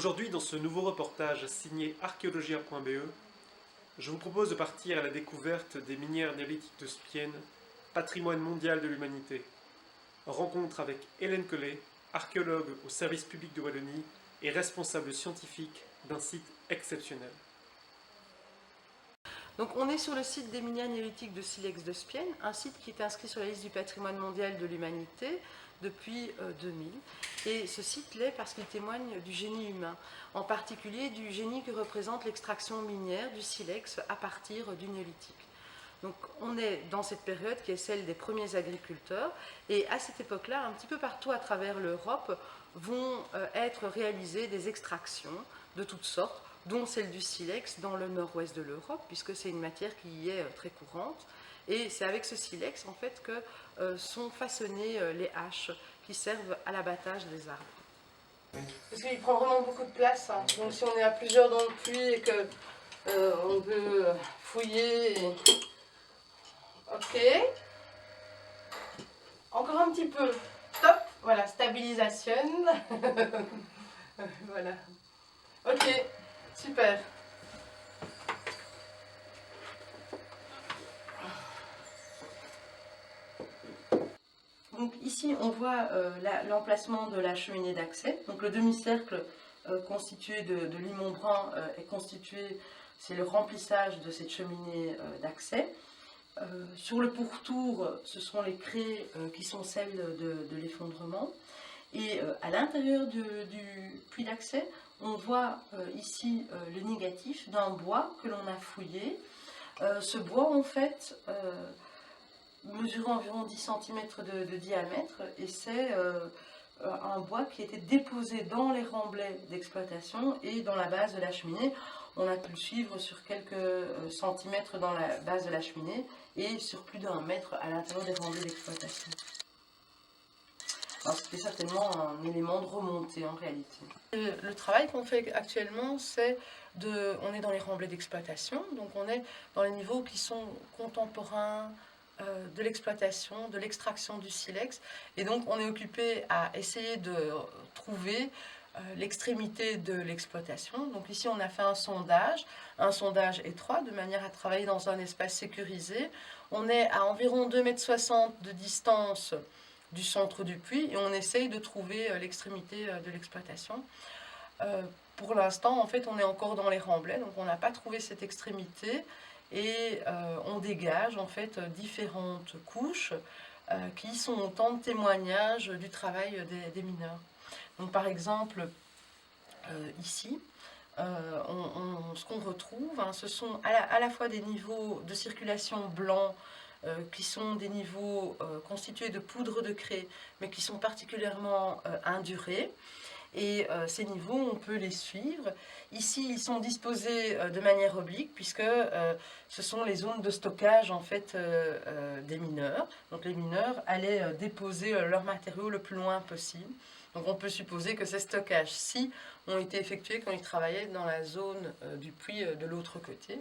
Aujourd'hui, dans ce nouveau reportage signé archéologia.be, je vous propose de partir à la découverte des minières néolithiques de Spienne, patrimoine mondial de l'humanité. Rencontre avec Hélène Collet, archéologue au service public de Wallonie et responsable scientifique d'un site exceptionnel. Donc on est sur le site des minières néolithiques de Silex de Spienne, un site qui est inscrit sur la liste du patrimoine mondial de l'humanité depuis 2000. Et ce site l'est parce qu'il témoigne du génie humain, en particulier du génie que représente l'extraction minière du silex à partir du néolithique. Donc on est dans cette période qui est celle des premiers agriculteurs, et à cette époque-là, un petit peu partout à travers l'Europe, vont être réalisées des extractions de toutes sortes, dont celle du silex dans le nord-ouest de l'Europe, puisque c'est une matière qui y est très courante. Et c'est avec ce silex en fait que sont façonnées les haches qui servent à l'abattage des arbres. Parce qu'il prend vraiment beaucoup de place, hein. Donc si on est à plusieurs dans le puits et que on veut fouiller, ok. Encore un petit peu. Stop. Voilà, stabilisation. Voilà. Ok, super. Donc ici, on voit l'emplacement de la cheminée d'accès. Donc le demi-cercle constitué de limon brun est constitué, c'est le remplissage de cette cheminée d'accès. Sur le pourtour, ce sont les craies qui sont celles de l'effondrement. Et à l'intérieur du puits d'accès, on voit ici le négatif d'un bois que l'on a fouillé. Ce bois, en fait, mesurant environ 10 cm de diamètre, et c'est un bois qui était déposé dans les remblais d'exploitation et dans la base de la cheminée. On a pu le suivre sur quelques centimètres dans la base de la cheminée et sur plus d'1 mètre à l'intérieur des remblais d'exploitation. C'était certainement un élément de remontée en réalité. Le travail qu'on fait actuellement, c'est on est dans les remblais d'exploitation, donc on est dans les niveaux qui sont contemporains de l'exploitation, de l'extraction du silex, et donc on est occupé à essayer de trouver l'extrémité de l'exploitation. Donc ici on a fait un sondage étroit, de manière à travailler dans un espace sécurisé. On est à environ 2,60 m de distance du centre du puits et on essaye de trouver l'extrémité de l'exploitation. Pour l'instant, en fait, on est encore dans les remblais, donc on n'a pas trouvé cette extrémité, et on dégage en fait différentes couches qui sont autant de témoignages du travail des mineurs. Donc par exemple, ici, ce qu'on retrouve, hein, ce sont à la fois des niveaux de circulation blancs qui sont des niveaux constitués de poudre de craie, mais qui sont particulièrement indurés. Et ces niveaux, on peut les suivre. Ici, ils sont disposés de manière oblique, puisque ce sont les zones de stockage en fait, des mineurs. Donc les mineurs allaient déposer leurs matériaux le plus loin possible. Donc on peut supposer que ces stockages-ci ont été effectués quand ils travaillaient dans la zone du puits de l'autre côté.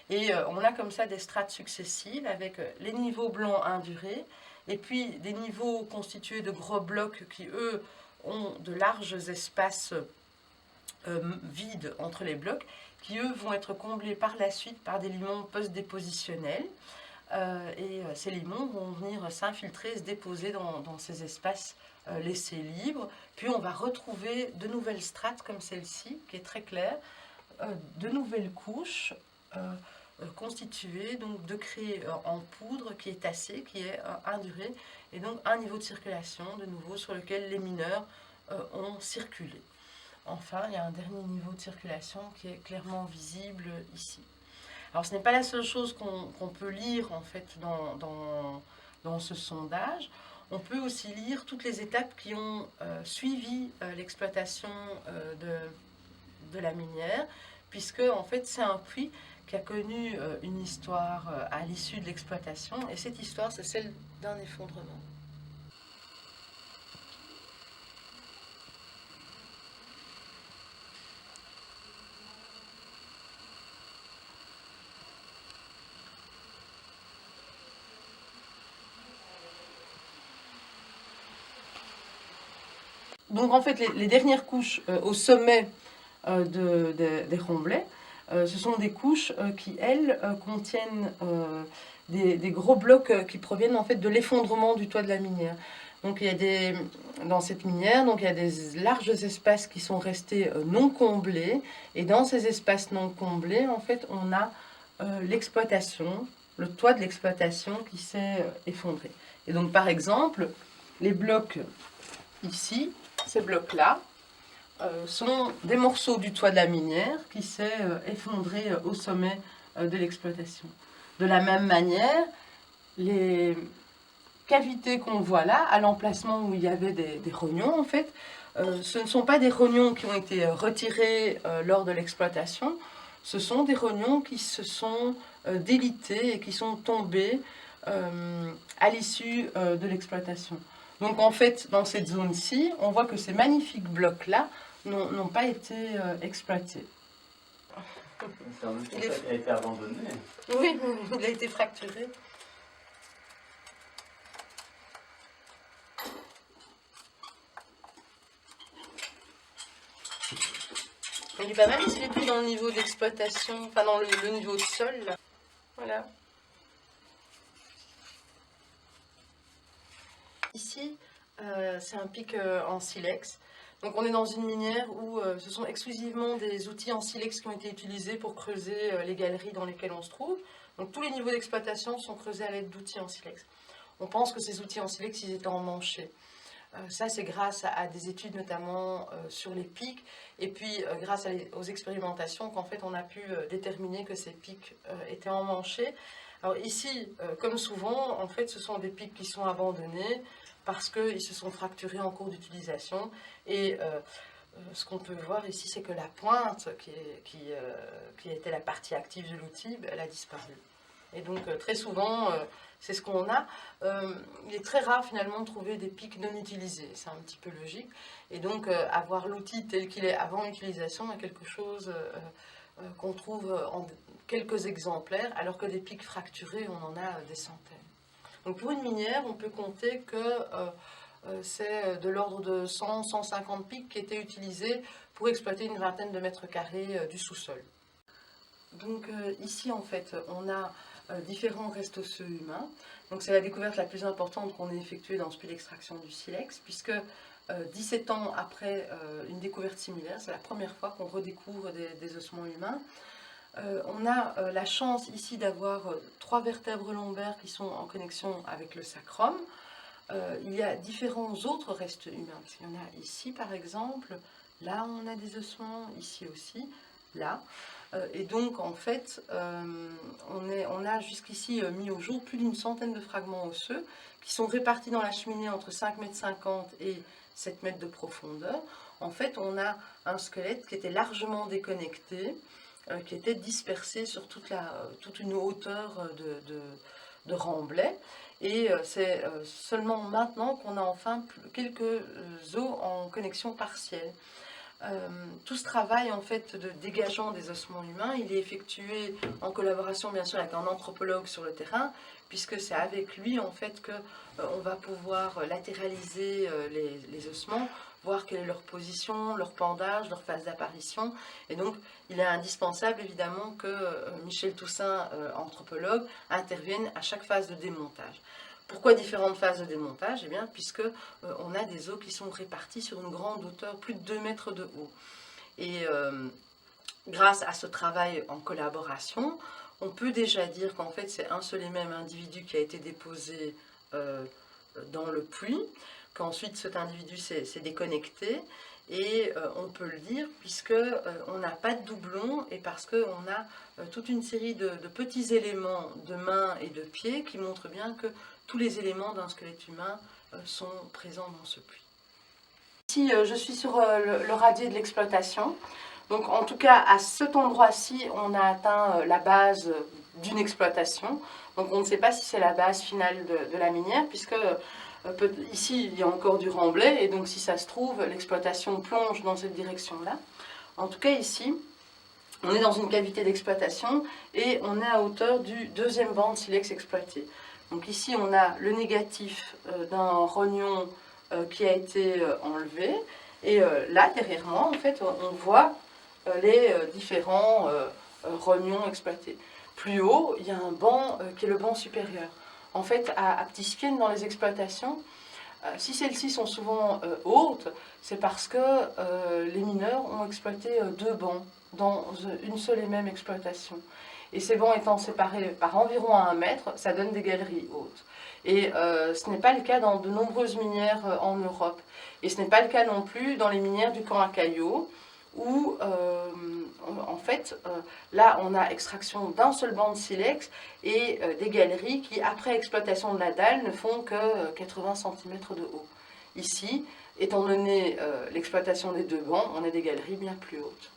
Et on a comme ça des strates successives avec les niveaux blancs indurés et puis des niveaux constitués de gros blocs qui, eux, ont de larges espaces vides entre les blocs qui, eux, vont être comblés par la suite par des limons post-dépositionnels. Et ces limons vont venir s'infiltrer, se déposer dans ces espaces laissés libres. Puis on va retrouver de nouvelles strates comme celle-ci, qui est très claire, de nouvelles couches constituée donc de craie en poudre qui est tassée, qui est indurée, et donc un niveau de circulation de nouveau sur lequel les mineurs ont circulé. Enfin, il y a un dernier niveau de circulation qui est clairement visible ici. Alors ce n'est pas la seule chose qu'on peut lire en fait dans ce sondage. On peut aussi lire toutes les étapes qui ont suivi l'exploitation de la minière, puisque en fait c'est un puits qui a connu une histoire à l'issue de l'exploitation, et cette histoire, c'est celle d'un effondrement. Donc en fait, les dernières couches au sommet des remblais. Ce sont des couches qui, elles, contiennent des gros blocs qui proviennent en fait de l'effondrement du toit de la minière. Donc il y a dans cette minière, donc il y a des larges espaces qui sont restés non comblés, et dans ces espaces non comblés, en fait, on a l'exploitation, le toit de l'exploitation qui s'est effondré. Et donc par exemple, les blocs ici, ces blocs-là, sont des morceaux du toit de la minière qui s'est effondré au sommet de l'exploitation. De la même manière, les cavités qu'on voit là, à l'emplacement où il y avait des rognons, en fait, ce ne sont pas des rognons qui ont été retirés lors de l'exploitation, ce sont des rognons qui se sont délités et qui sont tombés à l'issue de l'exploitation. Donc en fait, dans cette zone-ci, on voit que ces magnifiques blocs-là n'ont pas été exploités. Il a été abandonné. Oui, il a été fracturé. Il est pas mal, il est plus dans le niveau d'exploitation, enfin dans le niveau de sol. Là. Voilà. Ici, c'est un pic en silex. Donc on est dans une minière où ce sont exclusivement des outils en silex qui ont été utilisés pour creuser les galeries dans lesquelles on se trouve. Donc tous les niveaux d'exploitation sont creusés à l'aide d'outils en silex. On pense que ces outils en silex, ils étaient emmanchés. Ça, c'est grâce à des études notamment sur les pics, et puis grâce aux expérimentations qu'en fait on a pu déterminer que ces pics étaient emmanchés. Alors ici, comme souvent, en fait, ce sont des pics qui sont abandonnés parce qu'ils se sont fracturés en cours d'utilisation. Et ce qu'on peut voir ici, c'est que la pointe, qui était la partie active de l'outil, elle a disparu. Et donc très souvent, c'est ce qu'on a. Il est très rare finalement de trouver des pics non utilisés, c'est un petit peu logique. Et donc avoir l'outil tel qu'il est avant l'utilisation est quelque chose qu'on trouve en quelques exemplaires, alors que des pics fracturés, on en a des centaines. Donc pour une minière, on peut compter que c'est de l'ordre de 100-150 pics qui étaient utilisés pour exploiter une vingtaine de mètres carrés du sous-sol. Donc ici, en fait, on a différents restes osseux humains. Donc c'est la découverte la plus importante qu'on ait effectuée dans ce puits d'extraction du silex, puisque 17 ans après une découverte similaire, c'est la première fois qu'on redécouvre des ossements humains. On a la chance ici d'avoir 3 vertèbres lombaires qui sont en connexion avec le sacrum. Il y a différents autres restes humains. Il y en a ici par exemple, là on a des ossements, ici aussi, là. Et donc en fait, on a jusqu'ici mis au jour plus d'une centaine de fragments osseux qui sont répartis dans la cheminée entre 5,50 m et 7 mètres de profondeur. En fait, on a un squelette qui était largement déconnecté, qui était dispersé sur toute une hauteur de remblai. Et c'est seulement maintenant qu'on a enfin quelques os en connexion partielle. Tout ce travail en fait de dégageant des ossements humains, il est effectué en collaboration bien sûr avec un anthropologue sur le terrain, puisque c'est avec lui en fait que on va pouvoir latéraliser les ossements, voir quelle est leur position, leur pendage, leur phase d'apparition. Et donc il est indispensable évidemment que Michel Toussaint, anthropologue, intervienne à chaque phase de démontage. Pourquoi différentes phases de démontage? Eh bien, puisque on a des os qui sont répartis sur une grande hauteur, plus de 2 mètres de haut. Et grâce à ce travail en collaboration, on peut déjà dire qu'en fait c'est un seul et même individu qui a été déposé dans le puits, qu'ensuite cet individu s'est déconnecté, et on peut le dire puisque on n'a pas de doublon et parce qu'on a toute une série de petits éléments de mains et de pieds qui montrent bien que tous les éléments d'un squelette humain sont présents dans ce puits. Ici, je suis sur le radier de l'exploitation. Donc, en tout cas, à cet endroit-ci, on a atteint la base d'une exploitation. Donc, on ne sait pas si c'est la base finale de la minière, puisque ici, il y a encore du remblai, et donc, si ça se trouve, l'exploitation plonge dans cette direction-là. En tout cas, ici, on est dans une cavité d'exploitation, et on est à hauteur du deuxième banc de silex exploité. Donc ici, on a le négatif d'un rognon qui a été enlevé. Et là, derrière moi, en fait, on voit les différents rognons exploités. Plus haut, il y a un banc qui est le banc supérieur. En fait, à Petit Spienne, dans les exploitations, si celles-ci sont souvent hautes, c'est parce que les mineurs ont exploité 2 bancs dans une seule et même exploitation. Et ces bancs étant séparés par environ 1 mètre, ça donne des galeries hautes. Et ce n'est pas le cas dans de nombreuses minières en Europe. Et ce n'est pas le cas non plus dans les minières du camp à Caillot, où en fait, là on a extraction d'un seul banc de silex et des galeries qui, après exploitation de la dalle, ne font que 80 cm de haut. Ici, étant donné l'exploitation des 2 bancs, on a des galeries bien plus hautes.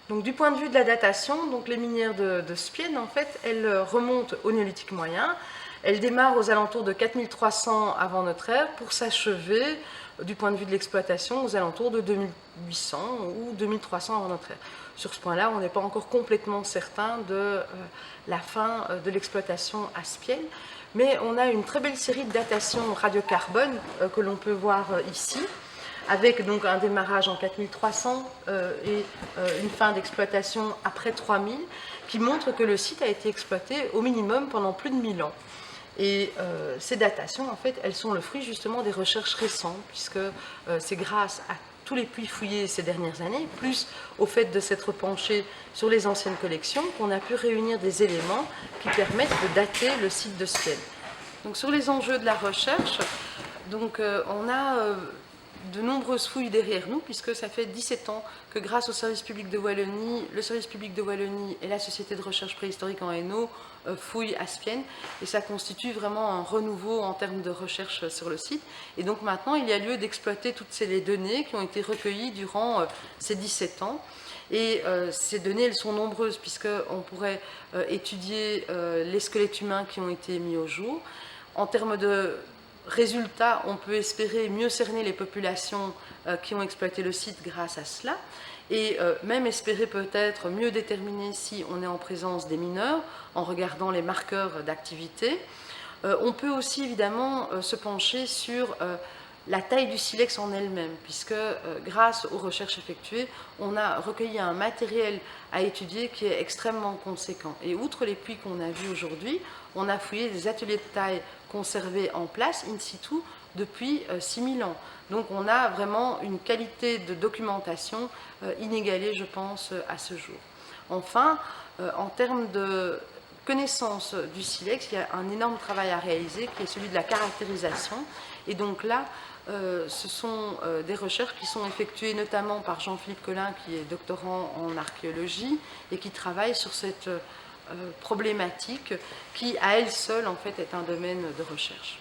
Donc, du point de vue de la datation, donc les minières de Spienne, en fait, elles remontent au néolithique moyen. Elles démarrent aux alentours de 4300 avant notre ère pour s'achever, du point de vue de l'exploitation, aux alentours de 2800 ou 2300 avant notre ère. Sur ce point-là, on n'est pas encore complètement certain de la fin de l'exploitation à Spienne, mais on a une très belle série de datations radiocarbone que l'on peut voir ici, avec donc un démarrage en 4300 et une fin d'exploitation après 3000, qui montre que le site a été exploité au minimum pendant plus de 1000 ans. Et ces datations, en fait, elles sont le fruit justement des recherches récentes, puisque c'est grâce à tous les puits fouillés ces dernières années, plus au fait de s'être penché sur les anciennes collections, qu'on a pu réunir des éléments qui permettent de dater le site de Spienne. Donc sur les enjeux de la recherche, donc, on a de nombreuses fouilles derrière nous, puisque ça fait 17 ans que grâce au service public de Wallonie, le service public de Wallonie et la Société de recherche préhistorique en Hainaut fouillent à Spienne, et ça constitue vraiment un renouveau en termes de recherche sur le site. Et donc maintenant, il y a lieu d'exploiter toutes ces données qui ont été recueillies durant ces 17 ans. Et ces données, elles sont nombreuses, puisqu'on pourrait étudier les squelettes humains qui ont été mis au jour. En termes de résultat, on peut espérer mieux cerner les populations qui ont exploité le site grâce à cela, et même espérer peut-être mieux déterminer si on est en présence des mineurs en regardant les marqueurs d'activité. On peut aussi évidemment se pencher sur la taille du silex en elle-même, puisque grâce aux recherches effectuées, on a recueilli un matériel à étudier qui est extrêmement conséquent. Et outre les puits qu'on a vus aujourd'hui, on a fouillé des ateliers de taille conservés en place, in situ, depuis 6000 ans. Donc on a vraiment une qualité de documentation inégalée, je pense, à ce jour. Enfin, en termes de connaissance du silex, il y a un énorme travail à réaliser qui est celui de la caractérisation. Et donc là, ce sont des recherches qui sont effectuées notamment par Jean-Philippe Collin, qui est doctorant en archéologie et qui travaille sur cette problématique qui, à elle seule, en fait, est un domaine de recherche.